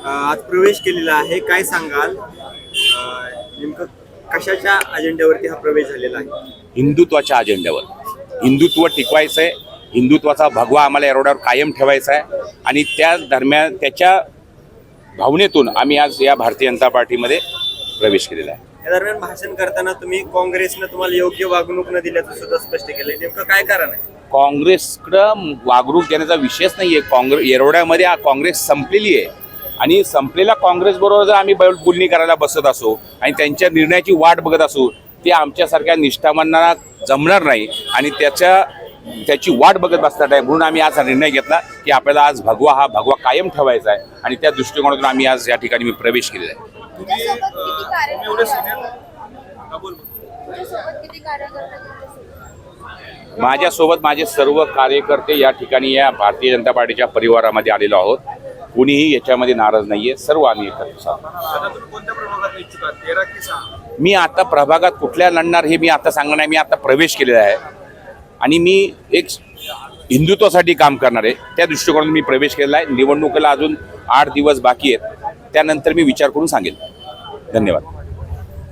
आज प्रवेश केलेला आहे, काय सांगाल? नेमकं कशाच्या अजेंड्यावरती हा प्रवेश झालेला आहे? हिंदुत्वाच्या अजेंड्यावर. हिंदुत्व टिकवायचं आहे, हिंदुत्वाचा भगवा आम्हाला एरोड्यावर कायम ठेवायचा आहे आणि त्या दरम्यान त्याच्या भावनेतून आम्ही आज या भारतीय जनता पार्टीमध्ये प्रवेश केलेला आहे. या दरम्यान भाषण करताना तुम्ही काँग्रेसनं तुम्हाला योग्य वागणूक न दिल्याचं सुद्धा स्पष्ट केलंय, नेमकं काय कारण आहे? काँग्रेसकडं वागणूक देण्याचा विषयच नाही आहे. एरोड्यामध्ये काँग्रेस संपलेली आहे आणि संपलेल्या काँग्रेसबरोबर जर आम्ही बोलणी करायला बसत असो आणि त्यांच्या निर्णयाची वाट बघत असू, ते आमच्यासारख्या निष्ठावानांना जमणार नाही आणि त्याची वाट बघत बसणार नाही. म्हणून आम्ही आज हा निर्णय घेतला की आपल्याला आज हा भगवा कायम ठेवायचा आहे आणि त्या दृष्टिकोनातून आम्ही आज या ठिकाणी मी प्रवेश केलेला आहे. माझ्यासोबत माझे सर्व कार्यकर्ते या ठिकाणी या भारतीय जनता पार्टीच्या परिवारामध्ये आलेलो आहोत. कुणीही याच्यामध्ये नाराज नाहीये, सर्व आम्ही एकत्र आहोत. मी आता प्रभागात कुठल्या लढणार हे मी आता सांगणार नाही. मी आता प्रवेश केलेला आहे आणि मी एक हिंदुत्वासाठी काम करणार आहे. त्या दृष्टिकोनातून मी प्रवेश केलेला आहे. निवडणुकीला अजून 8 दिवस बाकी आहेत, त्यानंतर मी विचार करून सांगेन. धन्यवाद.